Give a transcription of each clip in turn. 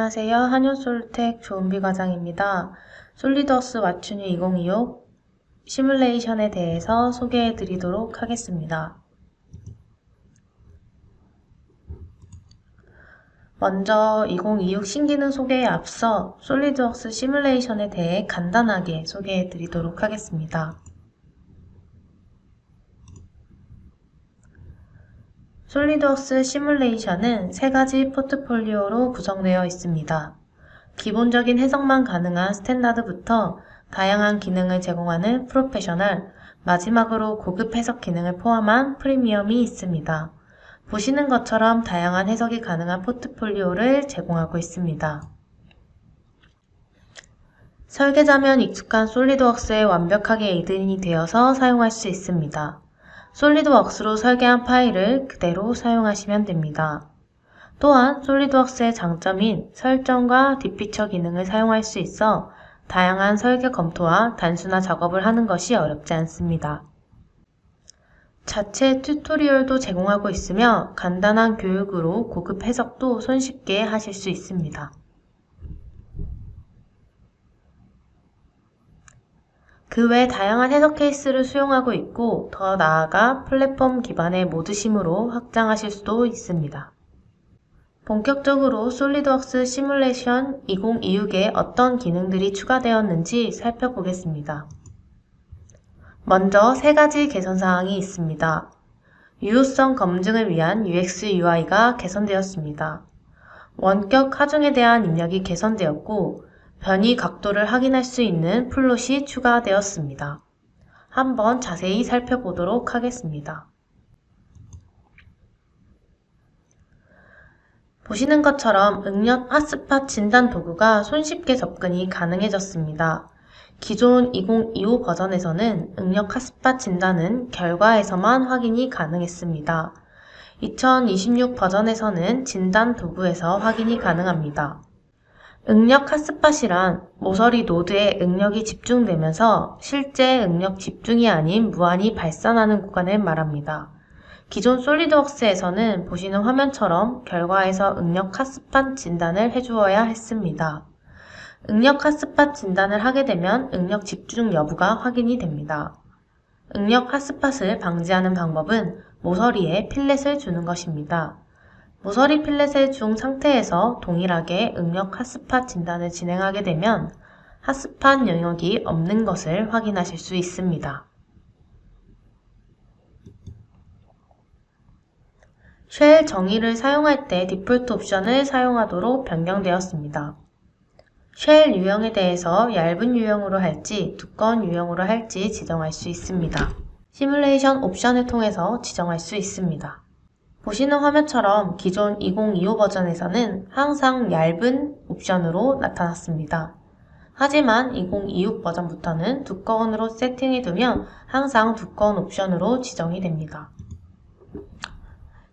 안녕하세요. 한윤솔텍 조은비 과장입니다. 솔리드웍스 왓츠뉴 2025 시뮬레이션에 대해서 소개해 드리도록 하겠습니다. 먼저 2026 신기능 소개에 앞서 솔리드웍스 시뮬레이션에 대해 간단하게 소개해 드리도록 하겠습니다. 솔리드웍스 시뮬레이션은 세 가지 포트폴리오로 구성되어 있습니다. 기본적인 해석만 가능한 스탠다드부터 다양한 기능을 제공하는 프로페셔널, 마지막으로 고급 해석 기능을 포함한 프리미엄이 있습니다. 보시는 것처럼 다양한 해석이 가능한 포트폴리오를 제공하고 있습니다. 설계자면 익숙한 솔리드웍스에 완벽하게 에이든이 되어서 사용할 수 있습니다. 솔리드웍스로 설계한 파일을 그대로 사용하시면 됩니다. 또한 솔리드웍스의 장점인 설정과 뒷피처 기능을 사용할 수 있어 다양한 설계 검토와 단순화 작업을 하는 것이 어렵지 않습니다. 자체 튜토리얼도 제공하고 있으며 간단한 교육으로 고급 해석도 손쉽게 하실 수 있습니다. 그 외 다양한 해석 케이스를 수용하고 있고 더 나아가 플랫폼 기반의 모드심으로 확장하실 수도 있습니다. 본격적으로 솔리드웍스 시뮬레이션 2026에 어떤 기능들이 추가되었는지 살펴보겠습니다. 먼저 세 가지 개선 사항이 있습니다. 유효성 검증을 위한 UX UI가 개선되었습니다. 원격 하중에 대한 입력이 개선되었고 변이 각도를 확인할 수 있는 플롯이 추가되었습니다. 한번 자세히 살펴보도록 하겠습니다. 보시는 것처럼 응력 핫스팟 진단 도구가 손쉽게 접근이 가능해졌습니다. 기존 2025 버전에서는 응력 핫스팟 진단은 결과에서만 확인이 가능했습니다. 2026 버전에서는 진단 도구에서 확인이 가능합니다. 응력 핫스팟이란 모서리 노드에 응력이 집중되면서 실제 응력 집중이 아닌 무한히 발산하는 구간을 말합니다. 기존 솔리드웍스에서는 보시는 화면처럼 결과에서 응력 핫스팟 진단을 해주어야 했습니다. 응력 핫스팟 진단을 하게 되면 응력 집중 여부가 확인이 됩니다. 응력 핫스팟을 방지하는 방법은 모서리에 필렛을 주는 것입니다. 모서리 필렛을 준 상태에서 동일하게 응력 핫스팟 진단을 진행하게 되면 핫스팟 영역이 없는 것을 확인하실 수 있습니다. 쉘 정의를 사용할 때 디폴트 옵션을 사용하도록 변경되었습니다. 쉘 유형에 대해서 얇은 유형으로 할지 두꺼운 유형으로 할지 지정할 수 있습니다. 시뮬레이션 옵션을 통해서 지정할 수 있습니다. 보시는 화면처럼 기존 2025 버전에서는 항상 얇은 옵션으로 나타났습니다. 하지만 2026 버전부터는 두꺼운으로 세팅해두면 항상 두꺼운 옵션으로 지정이 됩니다.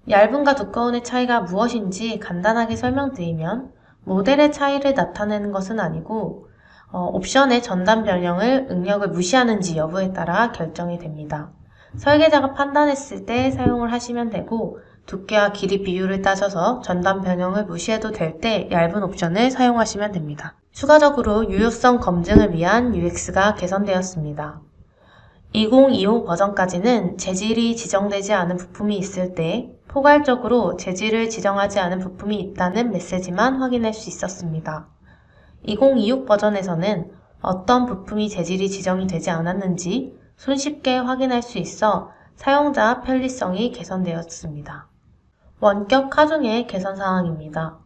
얇은과 두꺼운의 차이가 무엇인지 간단하게 설명드리면 모델의 차이를 나타내는 것은 아니고 옵션의 전단 변형을 응력을 무시하는지 여부에 따라 결정이 됩니다. 설계자가 판단했을 때 사용을 하시면 되고 두께와 길이 비율을 따져서 전단 변형을 무시해도 될 때 얇은 옵션을 사용하시면 됩니다. 추가적으로 유효성 검증을 위한 UX가 개선되었습니다. 2025 버전까지는 재질이 지정되지 않은 부품이 있을 때 포괄적으로 재질을 지정하지 않은 부품이 있다는 메시지만 확인할 수 있었습니다. 2026 버전에서는 어떤 부품이 재질이 지정이 되지 않았는지 손쉽게 확인할 수 있어 사용자 편리성이 개선되었습니다. 원격 하중의 개선 사항입니다.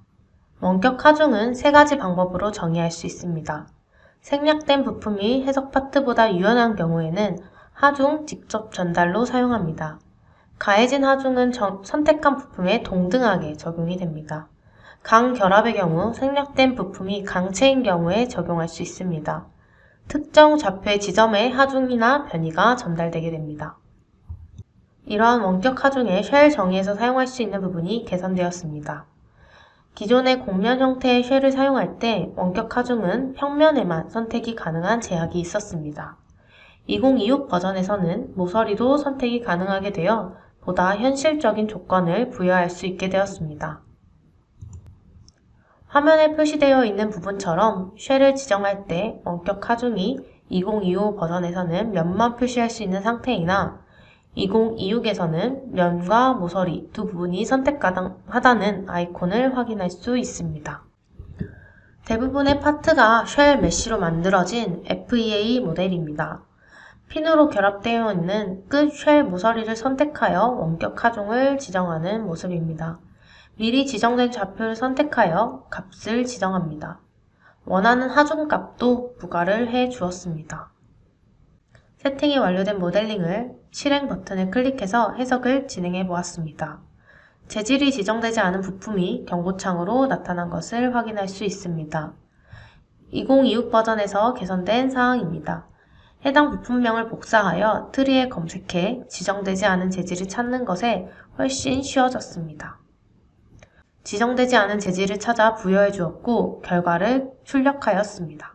원격 하중은 세 가지 방법으로 정의할 수 있습니다. 생략된 부품이 해석 파트보다 유연한 경우에는 하중 직접 전달로 사용합니다. 가해진 하중은 선택한 부품에 동등하게 적용이 됩니다. 강결합의 경우 생략된 부품이 강체인 경우에 적용할 수 있습니다. 특정 좌표의 지점에 하중이나 변이가 전달되게 됩니다. 이러한 원격 하중에 쉘 정의에서 사용할 수 있는 부분이 개선되었습니다. 기존의 곡면 형태의 쉘을 사용할 때 원격 하중은 평면에만 선택이 가능한 제약이 있었습니다. 2026 버전에서는 모서리도 선택이 가능하게 되어 보다 현실적인 조건을 부여할 수 있게 되었습니다. 화면에 표시되어 있는 부분처럼 쉘을 지정할 때 원격 하중이 2025 버전에서는 면만 표시할 수 있는 상태이나 2026에서는 면과 모서리 두 부분이 선택 가능하다는 아이콘을 확인할 수 있습니다. 대부분의 파트가 쉘 메쉬로 만들어진 FEA 모델입니다. 핀으로 결합되어 있는 끝 쉘 모서리를 선택하여 원격 하중을 지정하는 모습입니다. 미리 지정된 좌표를 선택하여 값을 지정합니다. 원하는 하중 값도 부과를 해 주었습니다. 세팅이 완료된 모델링을 실행 버튼을 클릭해서 해석을 진행해 보았습니다. 재질이 지정되지 않은 부품이 경고창으로 나타난 것을 확인할 수 있습니다. 2026 버전에서 개선된 사항입니다. 해당 부품명을 복사하여 트리에 검색해 지정되지 않은 재질을 찾는 것에 훨씬 쉬워졌습니다. 지정되지 않은 재질을 찾아 부여해 주었고 결과를 출력하였습니다.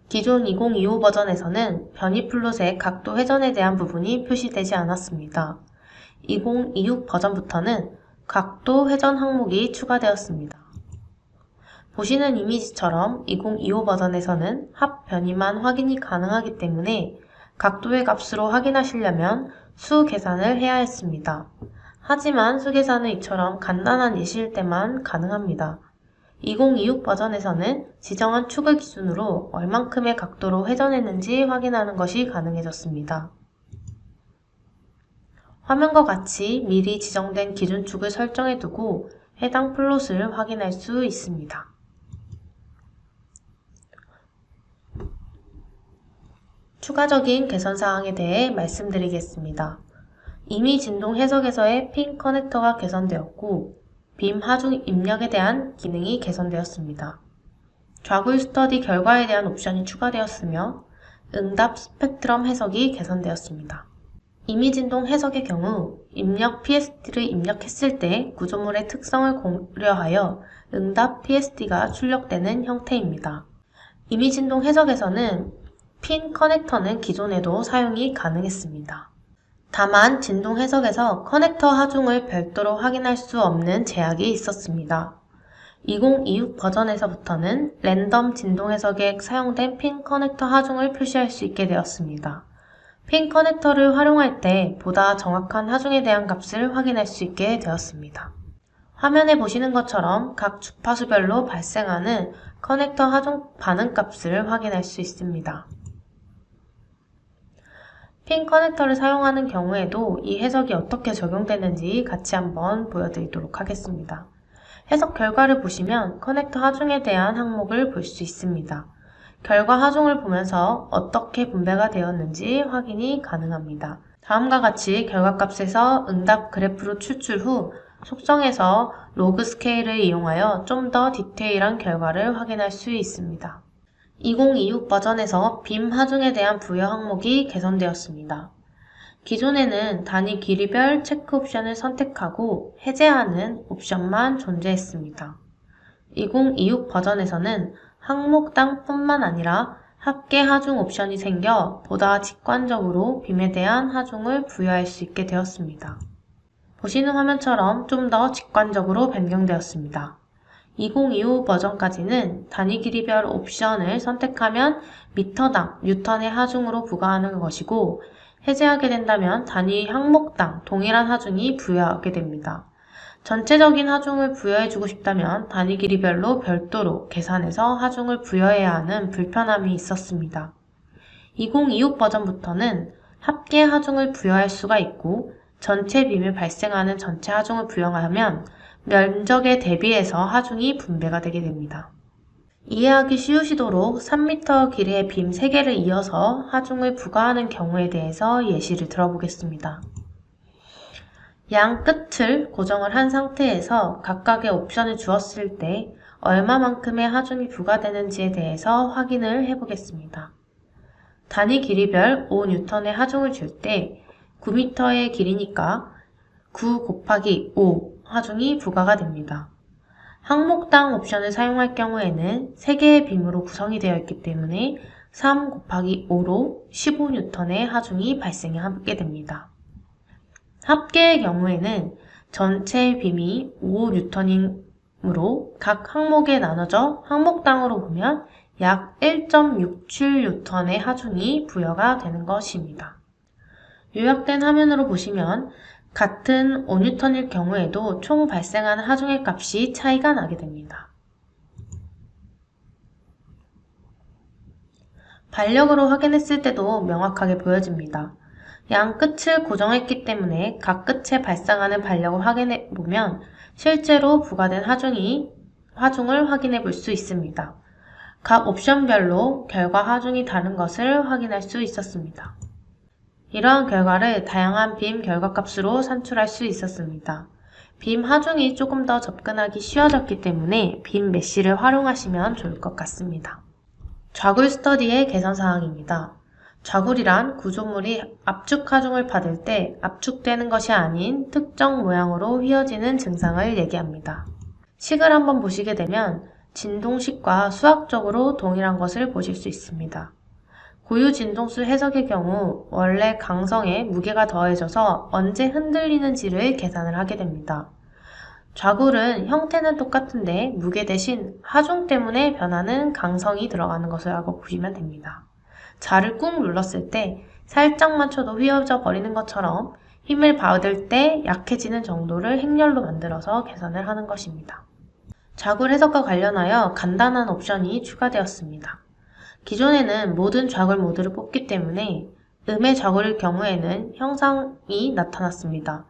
기존 2025 버전에서는 변이 플롯의 각도 회전에 대한 부분이 표시되지 않았습니다. 2026 버전부터는 각도 회전 항목이 추가되었습니다. 보시는 이미지처럼 2025 버전에서는 합 변이만 확인이 가능하기 때문에 각도의 값으로 확인하시려면 수 계산을 해야 했습니다. 하지만 수 계산은 이처럼 간단한 예시일 때만 가능합니다. 2026 버전에서는 지정한 축을 기준으로 얼만큼의 각도로 회전했는지 확인하는 것이 가능해졌습니다. 화면과 같이 미리 지정된 기준축을 설정해두고 해당 플롯을 확인할 수 있습니다. 추가적인 개선사항에 대해 말씀드리겠습니다. 이미 진동 해석에서의 핀 커넥터가 개선되었고 빔 하중 입력에 대한 기능이 개선되었습니다. 좌굴 스터디 결과에 대한 옵션이 추가되었으며 응답 스펙트럼 해석이 개선되었습니다. 이미 진동 해석의 경우 입력 PSD를 입력했을 때 구조물의 특성을 고려하여 응답 PSD가 출력되는 형태입니다. 이미 진동 해석에서는 핀 커넥터는 기존에도 사용이 가능했습니다. 다만 진동 해석에서 커넥터 하중을 별도로 확인할 수 없는 제약이 있었습니다. 2026 버전에서부터는 랜덤 진동 해석에 사용된 핀 커넥터 하중을 표시할 수 있게 되었습니다. 핀 커넥터를 활용할 때 보다 정확한 하중에 대한 값을 확인할 수 있게 되었습니다. 화면에 보시는 것처럼 각 주파수별로 발생하는 커넥터 하중 반응값을 확인할 수 있습니다. 핀 커넥터를 사용하는 경우에도 이 해석이 어떻게 적용되는지 같이 한번 보여드리도록 하겠습니다. 해석 결과를 보시면 커넥터 하중에 대한 항목을 볼 수 있습니다. 결과 하중을 보면서 어떻게 분배가 되었는지 확인이 가능합니다. 다음과 같이 결과값에서 응답 그래프로 추출 후 속성에서 로그 스케일을 이용하여 좀 더 디테일한 결과를 확인할 수 있습니다. 2026 버전에서 빔 하중에 대한 부여 항목이 개선되었습니다. 기존에는 단위 길이별 체크 옵션을 선택하고 해제하는 옵션만 존재했습니다. 2026 버전에서는 항목당 뿐만 아니라 합계 하중 옵션이 생겨 보다 직관적으로 빔에 대한 하중을 부여할 수 있게 되었습니다. 보시는 화면처럼 좀 더 직관적으로 변경되었습니다. 2025 버전까지는 단위 길이별 옵션을 선택하면 미터당 뉴턴의 하중으로 부과하는 것이고 해제하게 된다면 단위 항목당 동일한 하중이 부여하게 됩니다. 전체적인 하중을 부여해주고 싶다면 단위 길이별로 별도로 계산해서 하중을 부여해야 하는 불편함이 있었습니다. 2026 버전부터는 합계 하중을 부여할 수가 있고 전체 빔에 발생하는 전체 하중을 부여하면 면적에 대비해서 하중이 분배가 되게 됩니다. 이해하기 쉬우시도록 3m 길이의 빔 3개를 이어서 하중을 부과하는 경우에 대해서 예시를 들어보겠습니다. 양 끝을 고정을 한 상태에서 각각의 옵션을 주었을 때 얼마만큼의 하중이 부과되는지에 대해서 확인을 해보겠습니다. 단위 길이별 5N의 하중을 줄 때 9m의 길이니까 9 곱하기 5 하중이 부과가 됩니다. 항목당 옵션을 사용할 경우에는 3개의 빔으로 구성이 되어 있기 때문에 3 곱하기 5로 15N의 하중이 발생하게 됩니다. 합계의 경우에는 전체 빔이 5N인 으로 각 항목에 나눠져 항목당으로 보면 약 1.67N의 하중이 부여가 되는 것입니다. 요약된 화면으로 보시면 같은 5N일 경우에도 총 발생하는 하중의 값이 차이가 나게 됩니다. 반력으로 확인했을 때도 명확하게 보여집니다. 양 끝을 고정했기 때문에 각 끝에 발생하는 반력을 확인해 보면 실제로 부과된 하중을 확인해 볼 수 있습니다. 각 옵션별로 결과 하중이 다른 것을 확인할 수 있었습니다. 이러한 결과를 다양한 빔 결과값으로 산출할 수 있었습니다. 빔 하중이 조금 더 접근하기 쉬워졌기 때문에 빔 메쉬를 활용하시면 좋을 것 같습니다. 좌굴 스터디의 개선사항입니다. 좌굴이란 구조물이 압축 하중을 받을 때 압축되는 것이 아닌 특정 모양으로 휘어지는 증상을 얘기합니다. 식을 한번 보시게 되면 진동식과 수학적으로 동일한 것을 보실 수 있습니다. 고유 진동수 해석의 경우 원래 강성에 무게가 더해져서 언제 흔들리는지를 계산을 하게 됩니다. 좌굴은 형태는 똑같은데 무게 대신 하중 때문에 변하는 강성이 들어가는 것이라고 보시면 됩니다. 자를 꾹 눌렀을 때 살짝만 쳐도 휘어져 버리는 것처럼 힘을 받을 때 약해지는 정도를 행렬로 만들어서 계산을 하는 것입니다. 좌굴 해석과 관련하여 간단한 옵션이 추가되었습니다. 기존에는 모든 좌굴 모드를 뽑기 때문에 음의 좌굴일 경우에는 형상이 나타났습니다.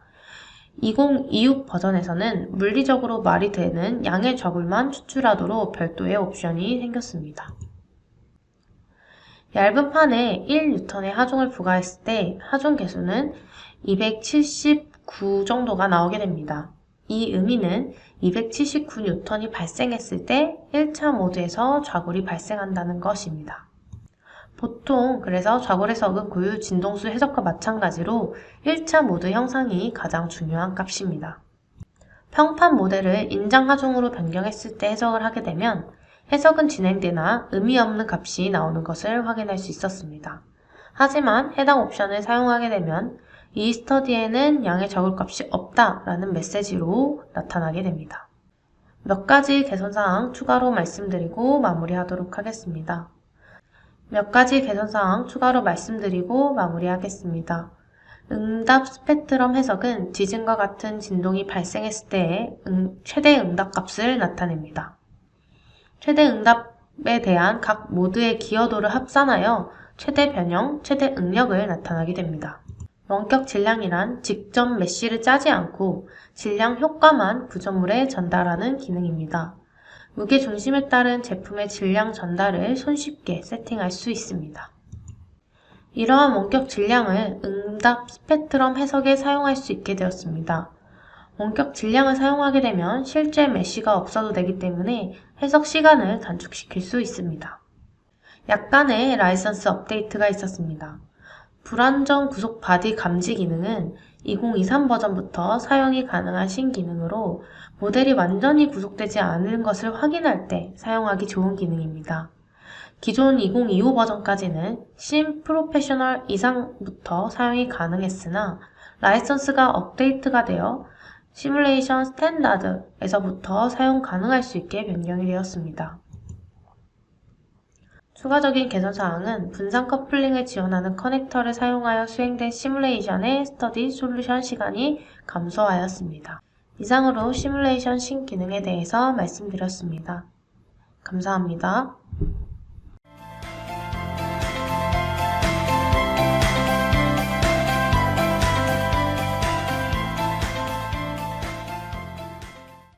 2026 버전에서는 물리적으로 말이 되는 양의 좌굴만 추출하도록 별도의 옵션이 생겼습니다. 얇은 판에 1N의 하중을 부과했을 때 하중 개수는 279 정도가 나오게 됩니다. 이 의미는 279N이 발생했을 때 1차 모드에서 좌굴이 발생한다는 것입니다. 보통 그래서 좌굴 해석은 고유 진동수 해석과 마찬가지로 1차 모드 형상이 가장 중요한 값입니다. 평판 모델을 인장 하중으로 변경했을 때 해석을 하게 되면 해석은 진행되나 의미 없는 값이 나오는 것을 확인할 수 있었습니다. 하지만 해당 옵션을 사용하게 되면 이 스터디에는 양의 좌굴값이 없다라는 메시지로 나타나게 됩니다. 몇 가지 개선사항 추가로 말씀드리고 마무리하도록 하겠습니다. 응답 스펙트럼 해석은 지진과 같은 진동이 발생했을 때의 최대 응답값을 나타냅니다. 최대 응답에 대한 각 모드의 기여도를 합산하여 최대 변형, 최대 응력을 나타나게 됩니다. 원격 질량이란 직접 메쉬를 짜지 않고 질량 효과만 구조물에 전달하는 기능입니다. 무게 중심에 따른 제품의 질량 전달을 손쉽게 세팅할 수 있습니다. 이러한 원격 질량을 응답 스펙트럼 해석에 사용할 수 있게 되었습니다. 원격 질량을 사용하게 되면 실제 메쉬가 없어도 되기 때문에 해석 시간을 단축시킬 수 있습니다. 약간의 라이선스 업데이트가 있었습니다. 불안정 구속 바디 감지 기능은 2023 버전부터 사용이 가능한 신기능으로 모델이 완전히 구속되지 않은 것을 확인할 때 사용하기 좋은 기능입니다. 기존 2025 버전까지는 심 프로페셔널 이상부터 사용이 가능했으나 라이선스가 업데이트가 되어 시뮬레이션 스탠다드에서부터 사용 가능할 수 있게 변경이 되었습니다. 추가적인 개선사항은 분산 커플링을 지원하는 커넥터를 사용하여 수행된 시뮬레이션의 스터디 솔루션 시간이 감소하였습니다. 이상으로 시뮬레이션 신기능에 대해서 말씀드렸습니다. 감사합니다.